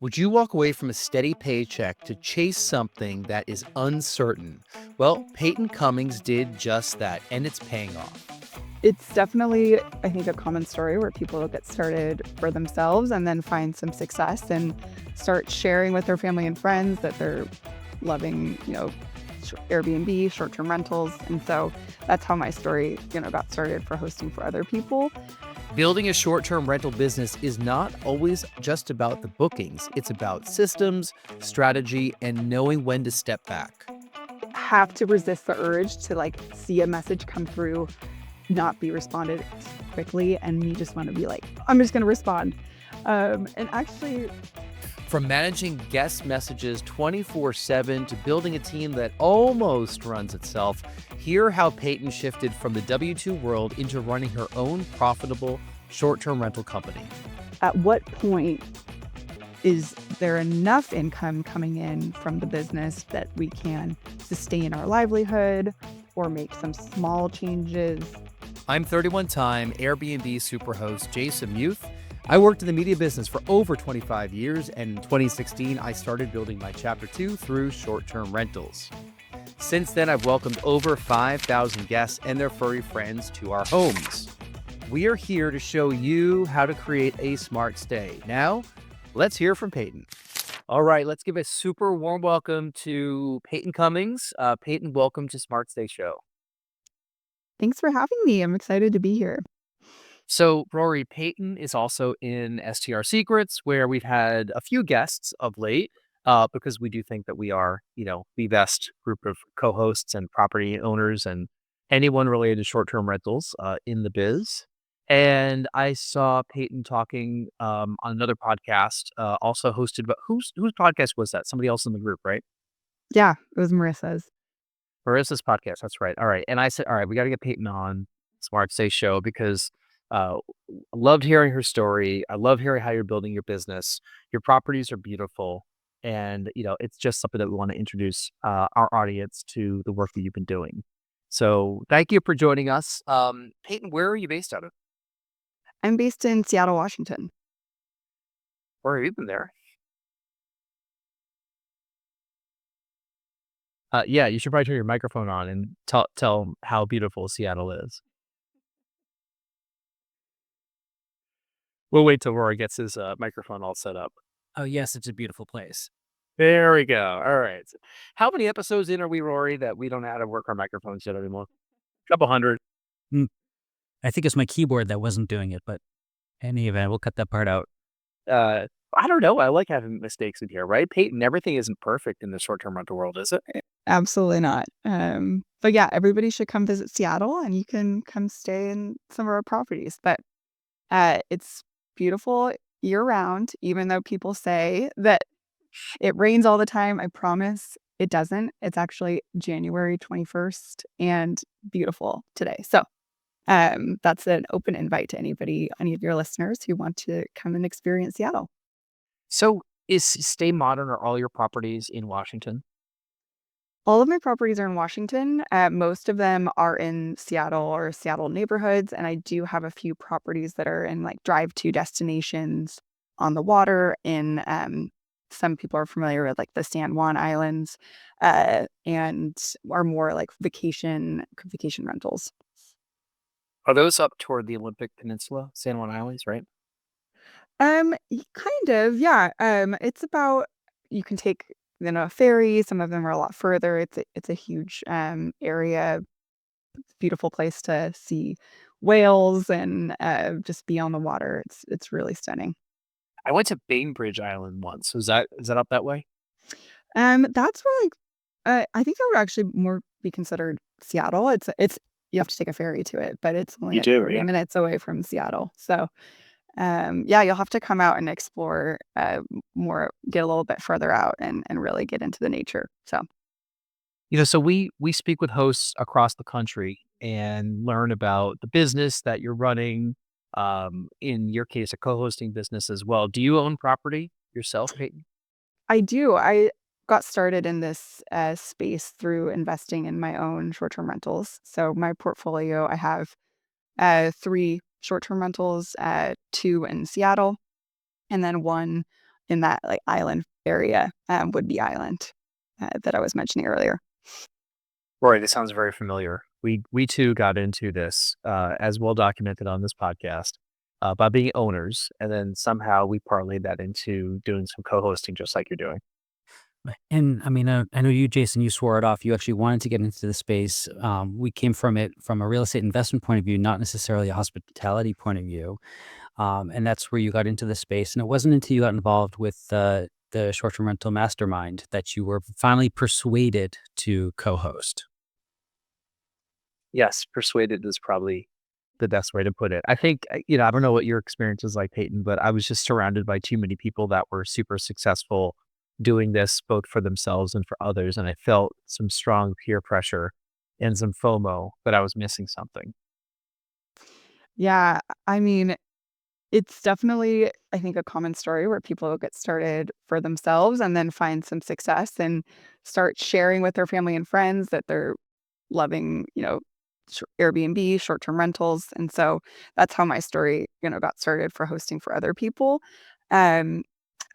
Would you walk away from a steady paycheck to chase something that is uncertain? Well, Payton Cummings did just that, and it's paying off. It's definitely, I think, a common story where people get started for themselves and then find some success and start sharing with their family and friends that they're loving, Airbnb, short-term rentals. And so that's how my story, got started for hosting for other people. Building a short term rental business is not always just about the bookings, it's about systems, strategy, and knowing when to step back. Have to resist the urge to see a message come through, not be responded quickly, and me just want to be like, I'm just going to respond. And actually, From managing guest messages 24/7 to building a team that almost runs itself, hear how Peyton shifted from the W-2 world into running her own profitable short-term rental company. at what point is there enough income coming in from the business that we can sustain our livelihood or make some small changes? I'm 31-time Airbnb superhost Jason Muth. I worked in the media business for over 25 years, and in 2016, I started building my Chapter 2 through short-term rentals. Since then, I've welcomed over 5,000 guests and their furry friends to our homes. We are here to show you how to create a smart stay. Now, let's hear from Peyton. All right, let's give a super warm welcome to Payton Cummings. Peyton, welcome to Smart Stay Show. Thanks for having me. I'm excited to be here. So, Rory, Payton is also in STR Secrets, where we've had a few guests of late, because we do think that we are, the best group of co-hosts and property owners and anyone related to short-term rentals in the biz. And I saw Payton talking on another podcast, also hosted, but whose podcast was that? Somebody else in the group, right? Yeah, it was Marissa's. Marissa's podcast. That's right. All right. And I said, all right, we got to get Payton on Smart Stay Show because uh, I loved hearing her story. I love hearing how you're building your business. Your properties are beautiful. And, it's just something that we want to introduce our audience to the work that you've been doing. So thank you for joining us. Payton, where are you based out of? I'm based in Seattle, Washington. Where have you been there? Yeah, you should probably turn your microphone on and tell how beautiful Seattle is. We'll wait till Rory gets his microphone all set up. Oh, yes, it's a beautiful place. There we go. All right. How many episodes in are we, Rory, that we don't know how to work our microphones yet anymore? Couple hundred. I think it's my keyboard that wasn't doing it, but in any event, we'll cut that part out. I don't know. I like having mistakes in here, right? Peyton, everything isn't perfect in the short-term rental world, is it? Absolutely not. But yeah, everybody should come visit Seattle and you can come stay in some of our properties. But it's beautiful year round, even though people say that it rains all the time. I promise it doesn't. It's actually January 21st and beautiful today. So that's an open invite to anybody, any of your listeners who want to come and experience Seattle. So is Stay Modern or all your properties in Washington? All of my properties are in Washington. Most of them are in Seattle or Seattle neighborhoods. And I do have a few properties that are in drive-to destinations on the water in some people are familiar with the San Juan Islands and are more like vacation rentals. Are those up toward the Olympic Peninsula, San Juan Islands, right? Kind of, yeah. It's about you can take a ferry. Some of them are a lot further. It's a huge area, beautiful place to see whales and just be on the water. It's really stunning. I went to Bainbridge Island once. Is that up that way? That's where I think that would actually more be considered Seattle. It's you have to take a ferry to it, but it's only You do, 30 yeah. minutes away from Seattle. So yeah, you'll have to come out and explore more, get a little bit further out and really get into the nature. So So we speak with hosts across the country and learn about the business that you're running. In your case, a co-hosting business as well. Do you own property yourself, Peyton? I do. I got started in this space through investing in my own short-term rentals. So my portfolio, I have 3 short-term rentals, 2 in Seattle, and then 1 in that like island area, Would-Be Island, that I was mentioning earlier. Right, it sounds very familiar. We too got into this, as well documented on this podcast, by being owners, and then somehow we parlayed that into doing some co-hosting just like you're doing. And I mean, I know you, Jason, you swore it off. You actually wanted to get into the space. We came from it from a real estate investment point of view, not necessarily a hospitality point of view. And that's where you got into the space. And it wasn't until you got involved with the short-term rental mastermind that you were finally persuaded to co-host. Yes, persuaded is probably the best way to put it. I think, I don't know what your experience is like, Peyton, but I was just surrounded by too many people that were super successful doing this both for themselves and for others. And I felt some strong peer pressure and some FOMO that I was missing something. Yeah, I mean, it's definitely, I think, a common story where people get started for themselves and then find some success and start sharing with their family and friends that they're loving, Airbnb, short-term rentals. And so that's how my story, got started for hosting for other people, um,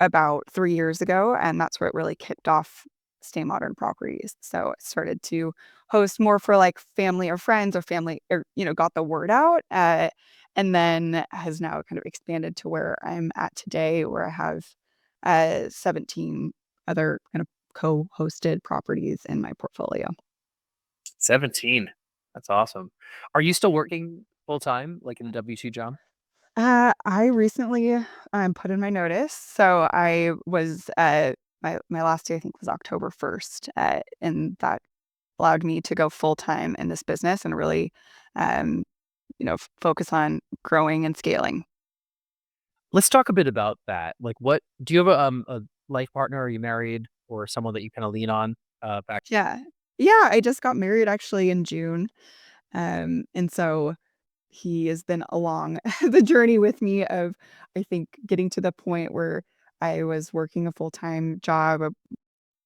about 3 years ago. And that's where it really kicked off Stay Modern Properties. So I started to host more for like family or friends or family, or, got the word out. And then has now kind of expanded to where I'm at today, where I have 17 other kind of co-hosted properties in my portfolio. 17. That's awesome. Are you still working full time, like in a W-2 job? I recently put in my notice. So I was my last day I think was October 1st, and that allowed me to go full time in this business and really um, focus on growing and scaling. Let's talk a bit about that. Like, what do you have a life partner? Are you married or someone that you kind of lean on? Back. Yeah. Yeah, I just got married actually in June. And so he has been along the journey with me of, I think, getting to the point where I was working a full-time job.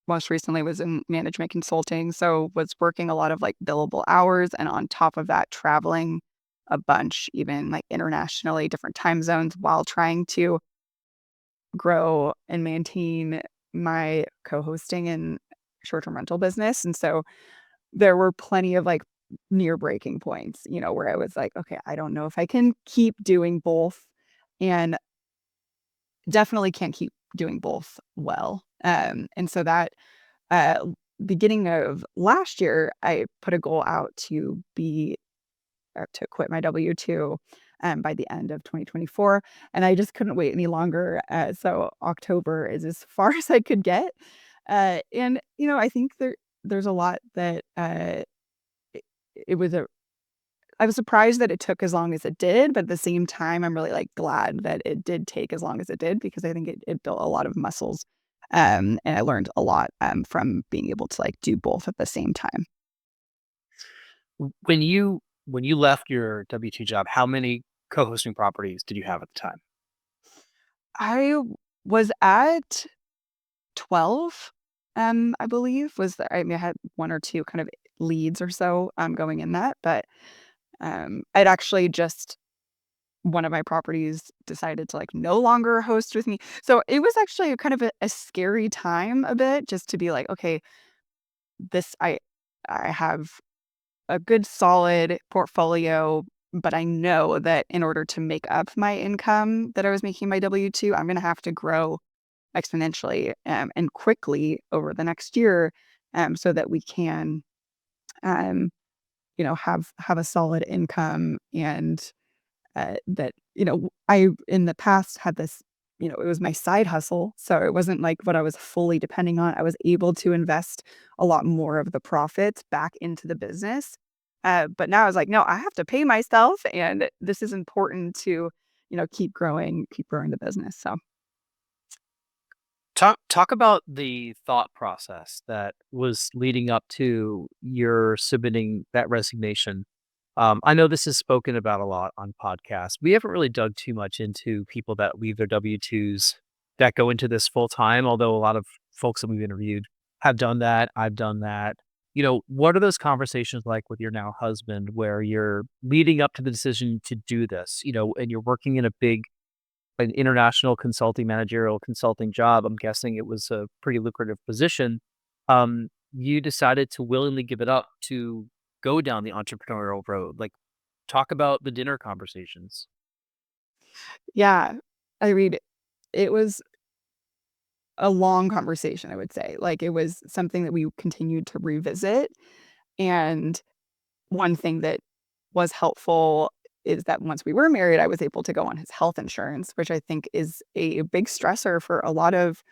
Most recently was in management consulting. So was working a lot of like billable hours and on top of that, traveling a bunch, even like internationally, different time zones while trying to grow and maintain my co-hosting and short-term rental business. And so there were plenty of, like, near breaking points, where I was like, "Okay, I don't know if I can keep doing both," and definitely can't keep doing both well. And so that, uh, beginning of last year, I put a goal out to quit my W-2, by the end of 2024, and I just couldn't wait any longer, so October is as far as I could get, and, I think there's a lot that, it it was a I was surprised that it took as long as it did, but at the same time, I'm really, like, glad that it did take as long as it did because I think it built a lot of muscles, and I learned a lot, from being able to, like, do both at the same time. When you left your W-2 job, how many co-hosting properties did you have at the time? I was at 12, I believe, I mean, I had 1 or 2 kind of leads or so, going in that, but, I'd actually just one of my properties decided to, like, no longer host with me. So, it was actually a kind of a scary time a bit just to be like, "Okay, this I have a good solid portfolio, but I know that in order to make up my income that I was making my W-2, I'm gonna have to grow exponentially, and quickly over the next year, so that we can, um, have a solid income and, that, I in the past had this, it was my side hustle, so it wasn't like what I was fully depending on. I was able to invest a lot more of the profits back into the business. But now I was like, no, I have to pay myself, and this is important to, keep growing the business. So Talk about the thought process that was leading up to your submitting that resignation. I know this is spoken about a lot on podcasts. We haven't really dug too much into people that leave their W-2s that go into this full time, although a lot of folks that we've interviewed have done that. I've done that. What are those conversations like with your now husband where you're leading up to the decision to do this, and you're working in a big an international consulting, managerial consulting job. I'm guessing it was a pretty lucrative position. You decided to willingly give it up to go down the entrepreneurial road. Like, talk about the dinner conversations. Yeah. I mean, it was a long conversation, I would say. Like, it was something that we continued to revisit. And one thing that was helpful is that once we were married, I was able to go on his health insurance, which I think is a big stressor for a lot of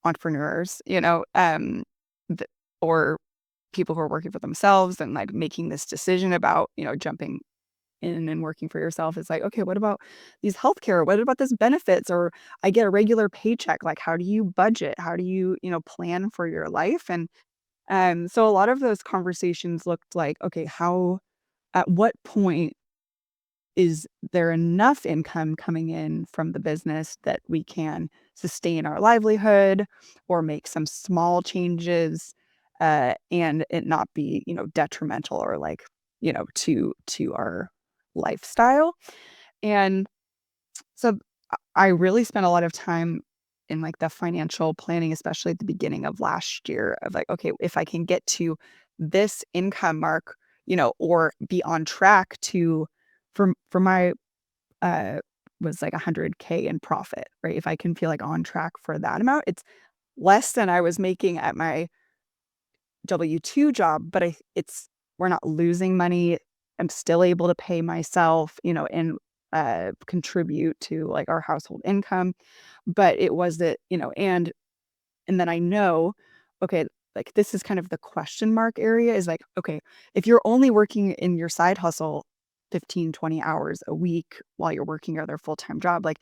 entrepreneurs, th- or people who are working for themselves and like making this decision about, jumping in and working for yourself. Is like, okay, what about these healthcare? What about this benefits? Or I get a regular paycheck. Like, how do you budget? How do you, plan for your life? And so a lot of those conversations looked like, okay, at what point is there enough income coming in from the business that we can sustain our livelihood or make some small changes, and it not be, detrimental or like, to our lifestyle. And so I really spent a lot of time in like the financial planning, especially at the beginning of last year, of like, okay, if I can get to this income mark, or be on track to, for my uh was like 100K in profit, right? If I can feel like on track for that amount, it's less than I was making at my W-2 job, but we're not losing money. I'm still able to pay myself, and contribute to like our household income. But it was that, and then I know, okay, like this is kind of the question mark area, is like, okay, if you're only working in your side hustle 15, 20 hours a week while you're working your other full-time job, like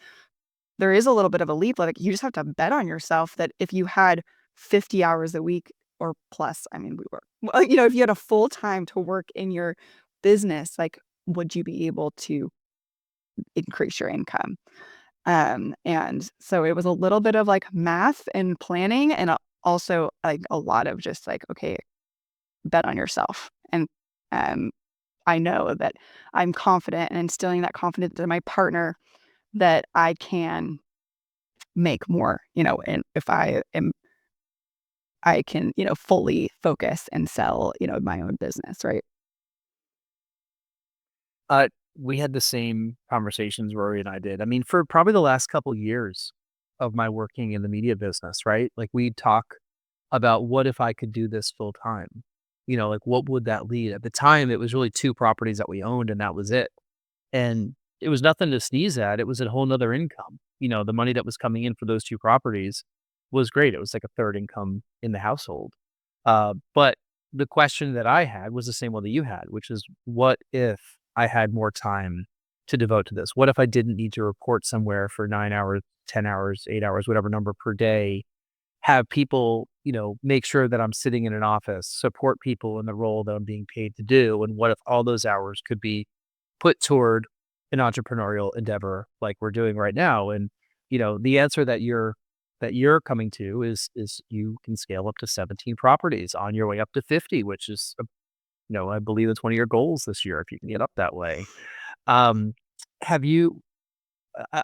there is a little bit of a leap. Like you just have to bet on yourself that if you had 50 hours a week or plus, I mean, well, if you had a full time to work in your business, like would you be able to increase your income? And so it was a little bit of like math and planning, and also like a lot of just like, okay, bet on yourself. And um, I know that I'm confident and instilling that confidence in my partner that I can make more, and if I can, fully focus and sell, my own business, right? Uh, we had the same conversations Rory and I did. I mean, for probably the last couple years of my working in the media business, right? Like we'd talk about what if I could do this full time? Like what would that lead? At the time, it was really two properties that we owned and that was it. And it was nothing to sneeze at. It was a whole nother income. The money that was coming in for those two properties was great. It was like a third income in the household. But the question that I had was the same one that you had, which is what if I had more time to devote to this? What if I didn't need to report somewhere for 9 hours, 10 hours, 8 hours, whatever number per day, have people, make sure that I'm sitting in an office, support people in the role that I'm being paid to do. And what if all those hours could be put toward an entrepreneurial endeavor like we're doing right now? And, the answer that you're coming to is you can scale up to 17 properties on your way up to 50, which is, I believe it's one of your goals this year if you can get up that way. Um, have you,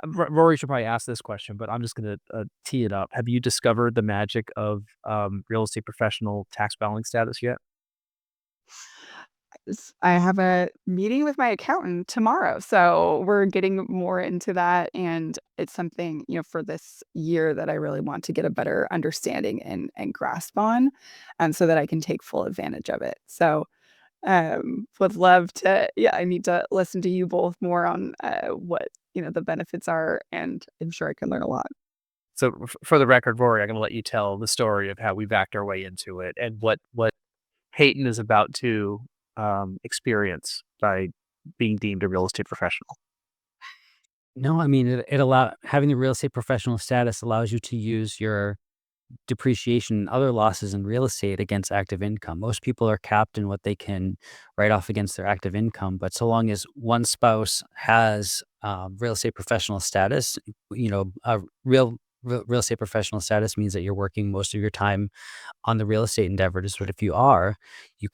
Rory should probably ask this question, but I'm just going to tee it up. Have you discovered the magic of real estate professional tax filing status yet? I have a meeting with my accountant tomorrow, so we're getting more into that, and it's something, for this year that I really want to get a better understanding and grasp on, so that I can take full advantage of it. So, would love to, yeah, I need to listen to you both more on, what, the benefits are, and I'm sure I can learn a lot. So for the record, Rory, I'm going to let you tell the story of how we backed our way into it and what Peyton is about to experience by being deemed a real estate professional. No, I mean, it allow having the real estate professional status allows you to use your depreciation and other losses in real estate against active income. Most people are capped in what they can write off against their active income, but so long as one spouse has real estate professional status, real estate professional status means that you're working most of your time on the real estate endeavor. Just what if you are, you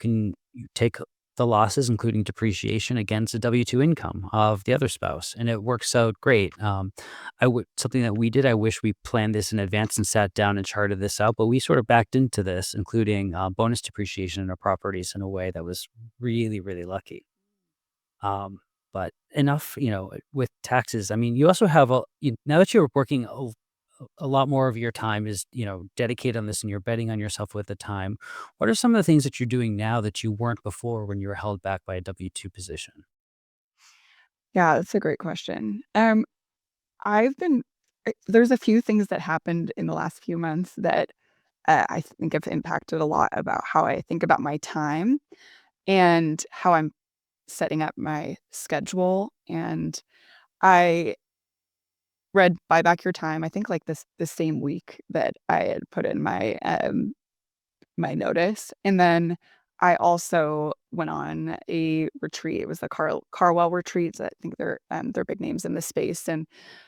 take the losses, including depreciation, against the W-2 income of the other spouse, and it works out great. Something that we did, I wish we planned this in advance and sat down and charted this out, but we sort of backed into this, including bonus depreciation in our properties in a way that was really, really lucky. Um, but enough, with taxes. I mean, you also have now that you're working a lot more of your time is, dedicated on this and you're betting on yourself with the time. What are some of the things that you're doing now that you weren't before when you were held back by a W-2 position? Yeah, that's a great question. I've been there's a few things that happened in the last few months that I think have impacted a lot about how I think about my time and how I'm setting up my schedule. And I read Buy Back Your Time, I think like the same week that I had put in my notice. And then I also went on a retreat. It was the Carwell retreats. I think they're big names in the space. And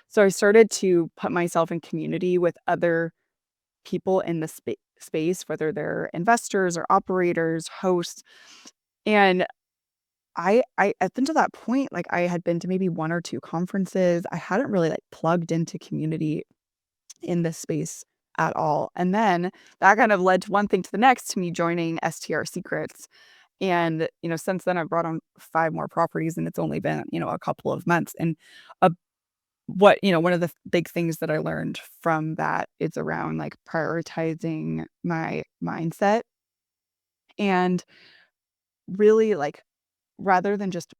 so I started to put myself in community with other people in the space, whether they're investors or operators, hosts. And I up until that point, like I had been to maybe one or two conferences. I hadn't really like plugged into community in this space at all. And then that kind of led to one thing to the next, to me joining STR Secrets. And, since then I've brought on 5 more properties, and it's only been, a couple of months. And uh, one of the big things that I learned from that is around like prioritizing my mindset and really like rather than just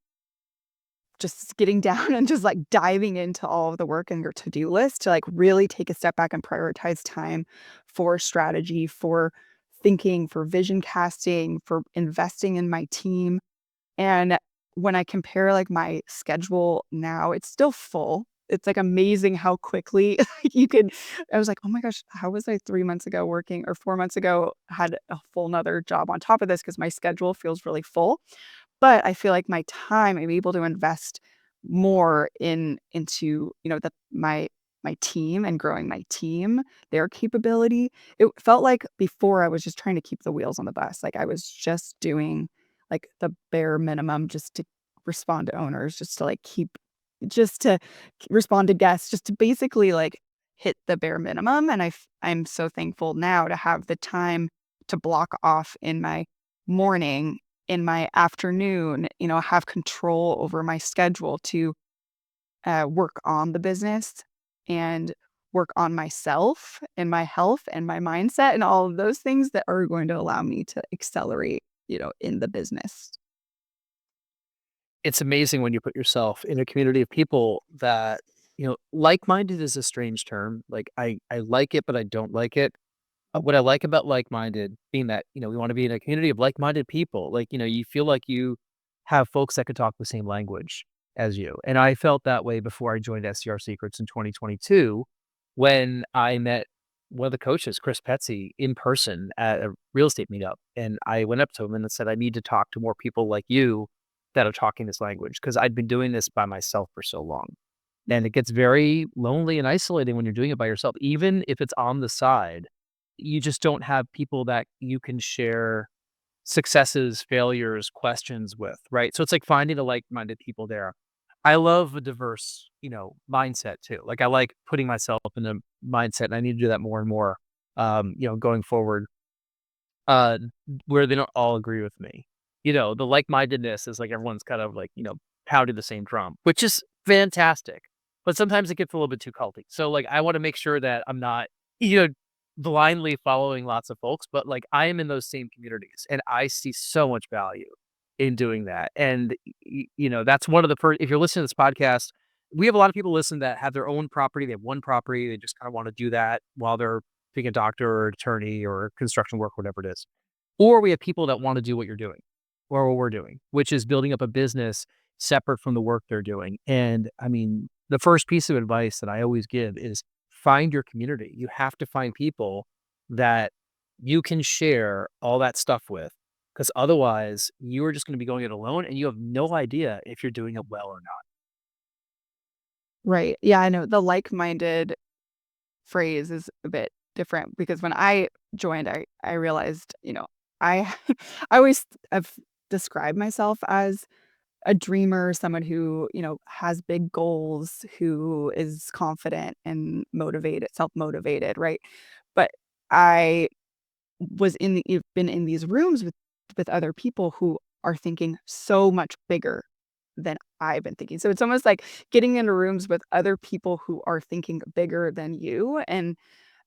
getting down and just like diving into all of the work in your to-do list, to like really take a step back and prioritize time for strategy, for thinking, for vision casting, for investing in my team. And when I compare like my schedule now, it's still full. It's like amazing how quickly you could. I was like, oh my gosh, how was I 3 months ago working, or 4 months ago had a full nother job on top of this, because my schedule feels really full. But I feel like my time, I'm able to invest more into, my team and growing my team, their capability. It felt like before I was just trying to keep the wheels on the bus. Like I was just doing like the bare minimum just to respond to owners, just to respond to guests, just to basically like hit the bare minimum. And I'm so thankful now to have the time to block off in my morning, in my afternoon, have control over my schedule to work on the business and work on myself and my health and my mindset and all of those things that are going to allow me to accelerate, in the business. It's amazing when you put yourself in a community of people that, like-minded is a strange term. Like I like it, but I don't like it. What I like about like-minded being that, we want to be in a community of like-minded people. Like, you feel like you have folks that could talk the same language as you. And I felt that way before I joined STR Secrets in 2022 when I met one of the coaches, Chris Petsy, in person at a real estate meetup. And I went up to him and said, I need to talk to more people like you that are talking this language, because I'd been doing this by myself for so long. And it gets very lonely and isolating when you're doing it by yourself, even if it's on the side. You just don't have people that you can share successes, failures, questions with, right? So it's like finding the like-minded people there. I love a diverse, mindset too. Like I like putting myself in a mindset, and I need to do that more and more, going forward, uh, where they don't all agree with me. The like-mindedness is like everyone's kind of like, pounding the same drum, which is fantastic. But sometimes it gets a little bit too culty. So like I want to make sure that I'm not, you know, blindly following lots of folks, but like I am in those same communities and I see so much value in doing that. And that's one of the first, if you're listening to this podcast, we have a lot of people listen that have their own property. They have one property. They just kind of want to do that while they're being a doctor or attorney or construction work, whatever it is. Or we have people that want to do what you're doing or what we're doing, which is building up a business separate from the work they're doing. And I mean, the first piece of advice that I always give is find your community. You have to find people that you can share all that stuff with, because otherwise you are just going to be going it alone and you have no idea if you're doing it well or not. Right. Yeah, I know the like-minded phrase is a bit different, because when I joined, I realized, I I always have describe myself as a dreamer, someone who, has big goals, who is confident and motivated, self-motivated, right? But I you've been in these rooms with other people who are thinking so much bigger than I've been thinking. So it's almost like getting into rooms with other people who are thinking bigger than you. And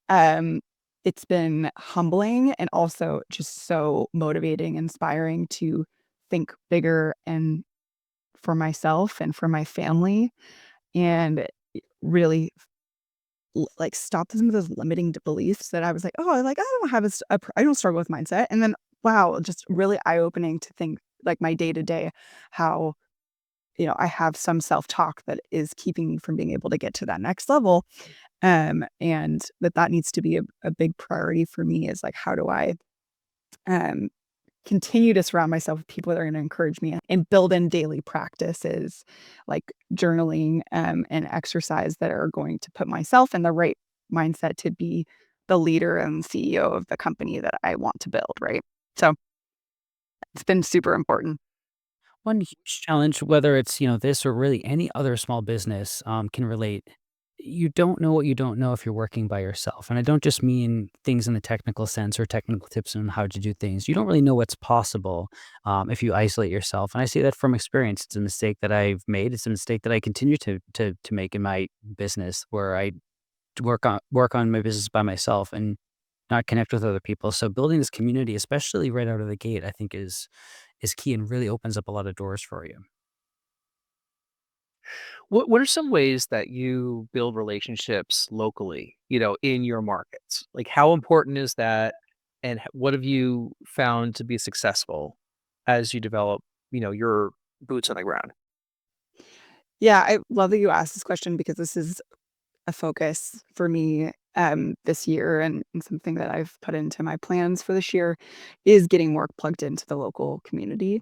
um it's been humbling and also just so motivating, inspiring to think bigger and for myself and for my family and really like stop some of those limiting beliefs that I was like, oh, I don't have I don't struggle with mindset. And then, wow, just really eye opening to think like my day to day, how, I have some self talk that is keeping me from being able to get to that next level. And that needs to be a big priority for me is like, how do I, um, continue to surround myself with people that are going to encourage me and build in daily practices like journaling and exercise that are going to put myself in the right mindset to be the leader and CEO of the company that I want to build, right? So it's been super important. One huge challenge, whether it's, this or really any other small business, can relate. You don't know what you don't know if you're working by yourself. And I don't just mean things in the technical sense or technical tips on how to do things. You don't really know what's possible if you isolate yourself. And I say that from experience. It's a mistake that I've made. It's a mistake that I continue to make in my business, where I work on my business by myself and not connect with other people. So building this community, especially right out of the gate, I think is key and really opens up a lot of doors for you. What are some ways that you build relationships locally, in your markets? Like, how important is that? And what have you found to be successful as you develop, your boots on the ground? Yeah, I love that you asked this question because this is a focus for me this year and something that I've put into my plans for this year is getting more plugged into the local community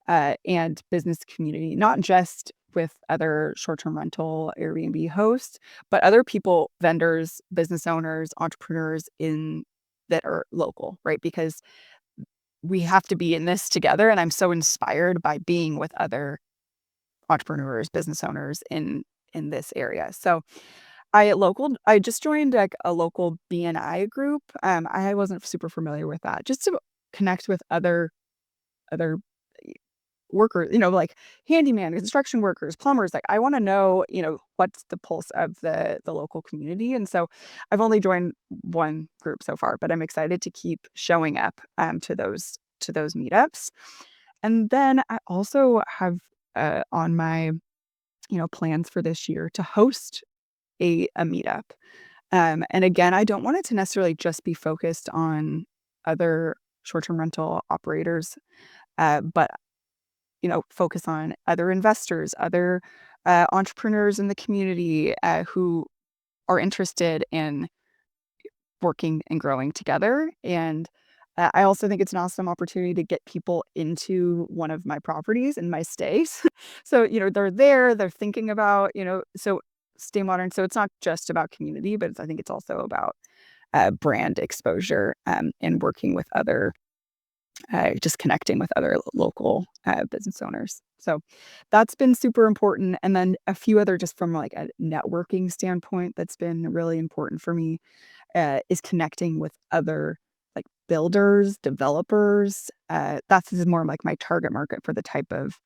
and business community, not just with other short-term rental Airbnb hosts, but other people, vendors, business owners, entrepreneurs in that are local, right? Because we have to be in this together. And I'm so inspired by being with other entrepreneurs, business owners in this area. So I just joined like a local BNI group. I wasn't super familiar with that. Just to connect with other workers, like handyman, construction workers, plumbers. Like I want to know, what's the pulse of the local community. And so I've only joined one group so far, but I'm excited to keep showing up to those meetups. And then I also have on my, plans for this year to host a meetup. And again, I don't want it to necessarily just be focused on other short-term rental operators, but focus on other investors, other entrepreneurs in the community who are interested in working and growing together. And I also think it's an awesome opportunity to get people into one of my properties in my stays. So, they're there, they're thinking about, so stay modern. So it's not just about community, but I think it's also about brand exposure and working with other just connecting with other local business owners. So that's been super important. And then a few other just from like a networking standpoint that's been really important for me is connecting with other like builders, developers. That's is more like my target market for the type of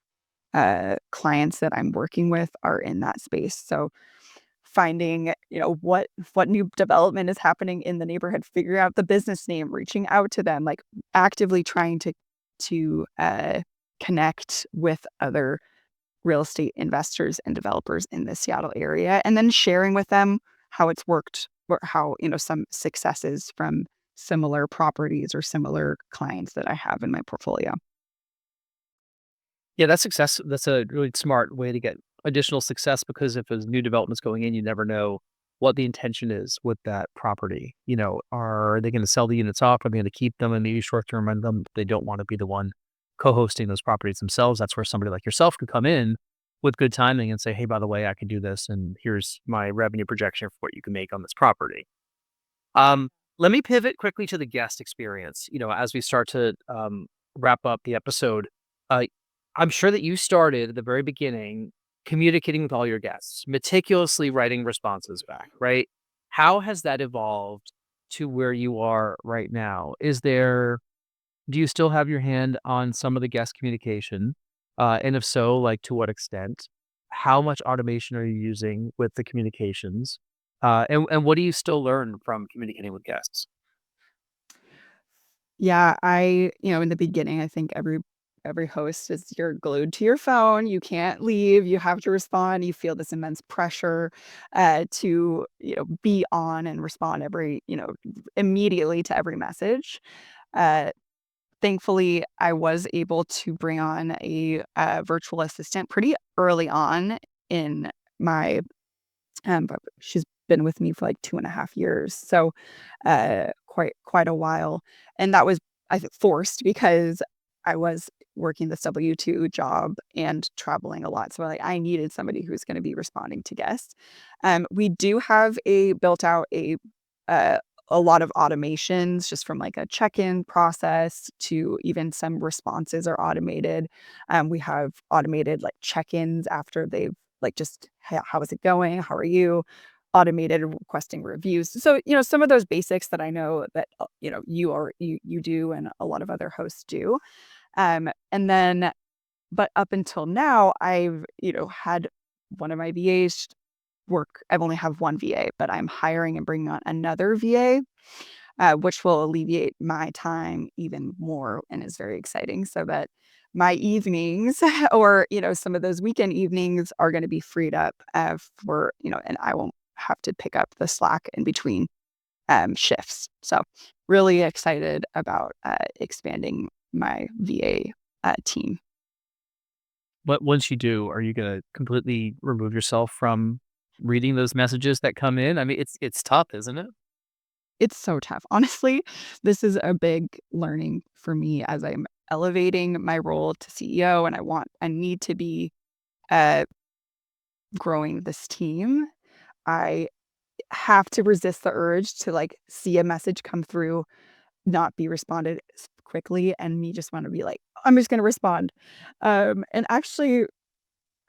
clients that I'm working with are in that space. So finding, what new development is happening in the neighborhood, figuring out the business name, reaching out to them, like actively trying to connect with other real estate investors and developers in the Seattle area, and then sharing with them how it's worked or how, some successes from similar properties or similar clients that I have in my portfolio. Yeah, that's success. That's a really smart way to get additional success because if there's new developments going in, you never know what the intention is with that property. Are they going to sell the units off? Are they going to keep them and maybe short term rent them? They don't want to be the one co-hosting those properties themselves. That's where somebody like yourself could come in with good timing and say, "Hey, by the way, I can do this, and here's my revenue projection for what you can make on this property." Um, Let me pivot quickly to the guest experience. As we start to wrap up the episode, Uh, I'm sure that you started at the very beginning communicating with all your guests, meticulously writing responses back, right? How has that evolved to where you are right now? Do you still have your hand on some of the guest communication? And if so, like to what extent? How much automation are you using with the communications? And what do you still learn from communicating with guests? Yeah, in the beginning, I think every host is you're glued to your phone. You can't leave. You have to respond. You feel this immense pressure to, be on and respond immediately to every message. Uh, Thankfully, I was able to bring on a virtual assistant pretty early on in my but she's been with me for like 2.5 years, so, quite a while, and that was, I think, forced because I was working this W-2 job and traveling a lot, so, like, I needed somebody who's gonna be responding to guests. We do have built out uh, a lot of automations just from, like, a check-in process to even some responses are automated. We have automated, like, check-ins after they've like, just, How is it going? How are you?" Automated requesting reviews. So, some of those basics that I know that, you do and a lot of other hosts do. And then but up until now, I've, had one of my VAs work. I've only have one VA, but I'm hiring and bringing on another VA, which will alleviate my time even more and is very exciting so that my evenings or, some of those weekend evenings are going to be freed up and I won't have to pick up the slack in between shifts. So really excited about expanding my VA team. But once you do, are you gonna completely remove yourself from reading those messages that come in? I mean, it's tough, isn't it? It's so tough. Honestly, this is a big learning for me as I'm elevating my role to CEO and I need to be uh, growing this team. I have to resist the urge to like see a message come through, not be responded quickly, and me just want to be like, I'm just going to respond. And actually,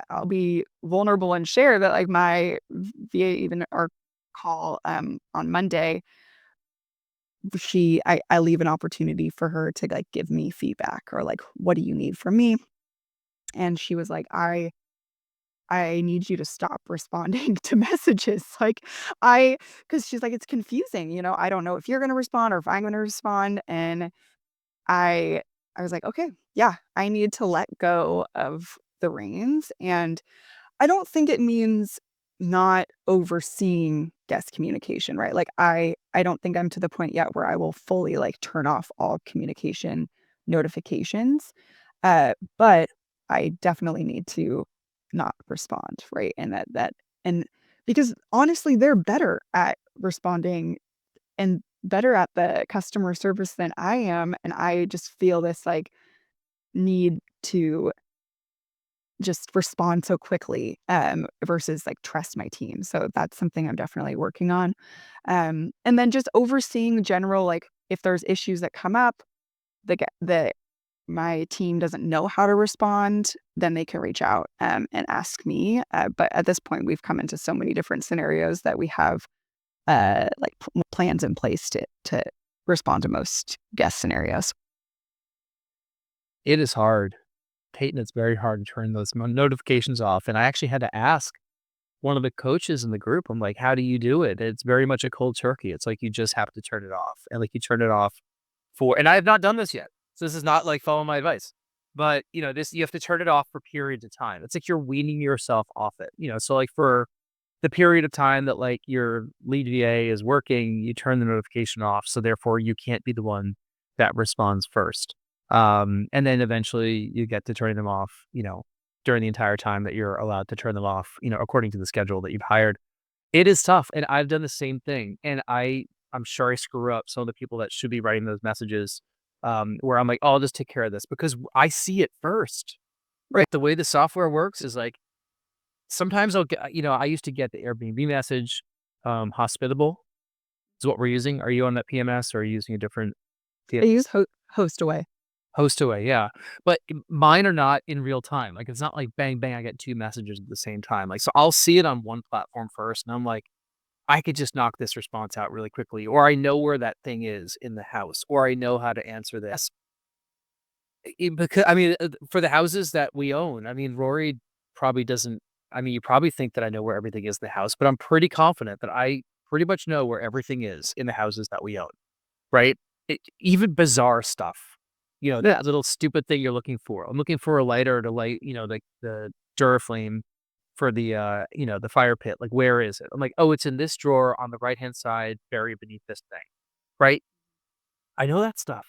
I'll be vulnerable and share that like my VA, even our call on Monday, I leave an opportunity for her to like give me feedback or like, what do you need from me? And she was like, I need you to stop responding to messages. Like because she's like, it's confusing, I don't know if you're gonna respond or if I'm gonna respond. And I I was like, okay, yeah, I need to let go of the reins. And I don't think it means not overseeing guest communication, right? Like I don't think I'm to the point yet where I will fully like turn off all communication notifications. But I definitely need to not respond, right? And because honestly, they're better at responding and better at the customer service than I am. And I just feel this like need to just respond so quickly, versus, like, trust my team. So that's something I'm definitely working on. And then just overseeing general, like, if there's issues that come up, the my team doesn't know how to respond, then they can reach out, and ask me. But at this point, we've come into so many different scenarios that we have, like, plans in place to respond to most guest scenarios. It is hard. Peyton, it's very hard to turn those notifications off. And I actually had to ask one of the coaches in the group, I'm like, how do you do it? It's very much a cold turkey. It's like you just have to turn it off. And like you turn it off and I have not done this yet. So this is not like following my advice. But you have to turn it off for periods of time. It's like you're weaning yourself off it. So like for the period of time that like your lead VA is working, you turn the notification off. So therefore you can't be the one that responds first. And then eventually you get to turning them off, during the entire time that you're allowed to turn them off, according to the schedule that you've hired. It is tough. And I've done the same thing. And I'm sure I screw up some of the people that should be writing those messages, where I'm like, oh, I'll just take care of this because I see it first. Right. The way the software works is like sometimes I'll get, I used to get the Airbnb message, hospitable is what we're using. Are you on that PMS or are you using a different I PMS? use Host Away. Host away, yeah. But mine are not in real time. Like, it's not like bang, bang, I get 2 messages at the same time. Like, so I'll see it on one platform first, and I'm like, I could just knock this response out really quickly, or I know where that thing is in the house, or I know how to answer this. Because I mean, for the houses that we own, I mean, Rory probably doesn't. I mean, you probably think that I know where everything is in the house, but I'm pretty confident that I pretty much know where everything is in the houses that we own, right? Even bizarre stuff, that little stupid thing you're looking for. I'm looking for a lighter to light, like the Duraflame for the, the fire pit. Like, where is it? I'm like, oh, it's in this drawer on the right-hand side, buried beneath this thing, right? I know that stuff,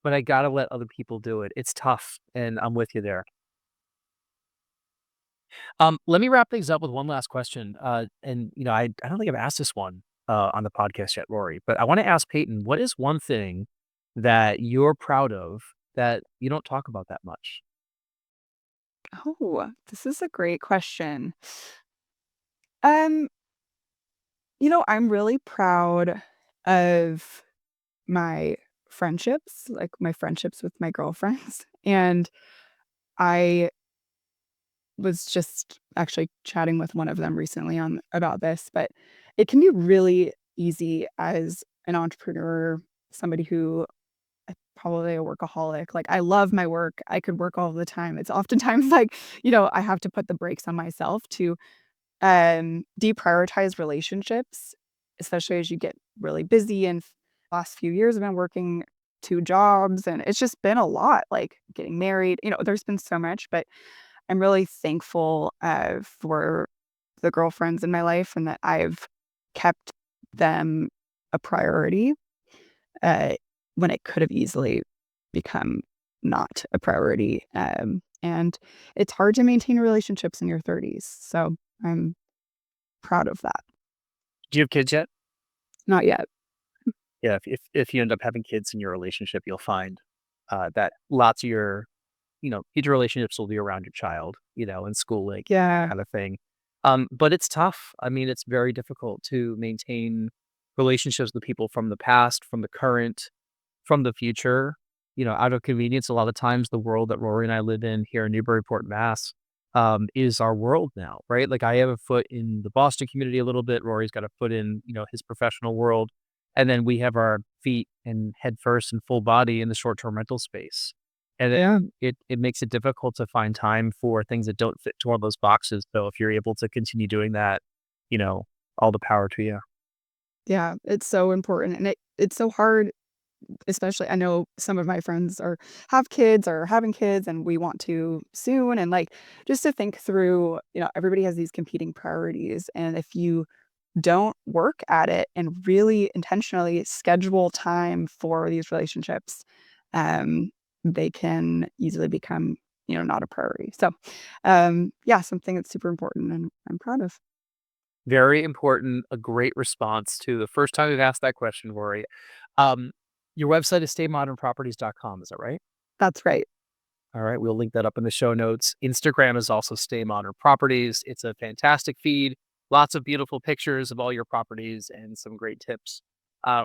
but I gotta let other people do it. It's tough, and I'm with you there. Let me wrap things up with one last question. And I don't think I've asked this one on the podcast yet, Rory, but I want to ask Peyton, what is one thing that you're proud of that you don't talk about that much? Oh, this is a great question. Um, I'm really proud of my friendships, like my friendships with my girlfriends. And I was just actually chatting with one of them recently on about this, but it can be really easy as an entrepreneur, somebody who probably a workaholic. Like, I love my work. I could work all the time. It's oftentimes like, I have to put the brakes on myself to deprioritize relationships, especially as you get really busy. And last few years, I've been working 2 jobs, and it's just been a lot. Like getting married, there's been so much, but I'm really thankful for the girlfriends in my life and that I've kept them a priority uh, when it could have easily become not a priority. And it's hard to maintain relationships in your 30s. So I'm proud of that. Do you have kids yet? Not yet. Yeah, if you end up having kids in your relationship, you'll find that lots of your future relationships will be around your child, and schooling, Yeah. kind of thing. But it's tough. I mean, it's very difficult to maintain relationships with people from the past, from the current, from the future, out of convenience. A lot of times the world that Rory and I live in here in Newburyport, Mass, is our world now, right? Like, I have a foot in the Boston community a little bit. Rory's got a foot in, his professional world. And then we have our feet and head first and full body in the short-term rental space. And Yeah. it makes it difficult to find time for things that don't fit to one of those boxes. So if you're able to continue doing that, all the power to you. Yeah. It's so important. And it's so hard, especially I know some of my friends have kids or having kids and we want to soon. And like just to think through, everybody has these competing priorities. And if you don't work at it and really intentionally schedule time for these relationships, um, they can easily become, not a priority. So, yeah, something that's super important and I'm proud of. Very important, a great response to the first time we've asked that question, Rory. Um, your website is staymodernproperties.com, is that right? That's right. All right, we'll link that up in the show notes. Instagram is also Stay Modern Properties. It's a fantastic feed, lots of beautiful pictures of all your properties and some great tips.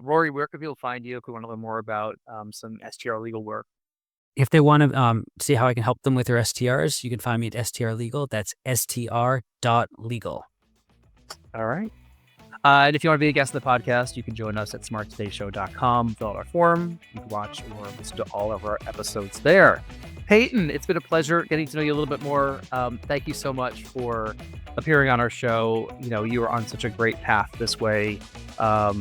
Rory, where can people find you if we want to learn more about some STR legal work? If they want to see how I can help them with their STRs, you can find me at STR Legal. That's str.legal. All right. And if you want to be a guest of the podcast, you can join us at smarttodaysshow.com, fill out our form. You can watch or listen to all of our episodes there. Peyton, it's been a pleasure getting to know you a little bit more. Thank you so much for appearing on our show. You were on such a great path this way. I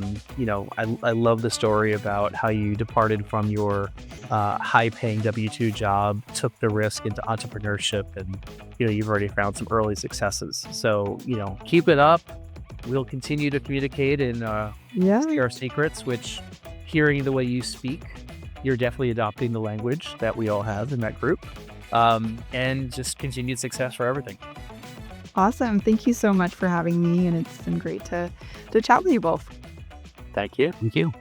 love the story about how you departed from your high-paying W-2 job, took the risk into entrepreneurship, and you've already found some early successes. So keep it up. We'll continue to communicate in Yeah. STR Secrets, which, hearing the way you speak, you're definitely adopting the language that we all have in that group. And just continued success for everything. Awesome. Thank you so much for having me. And it's been great to chat with you both. Thank you. Thank you.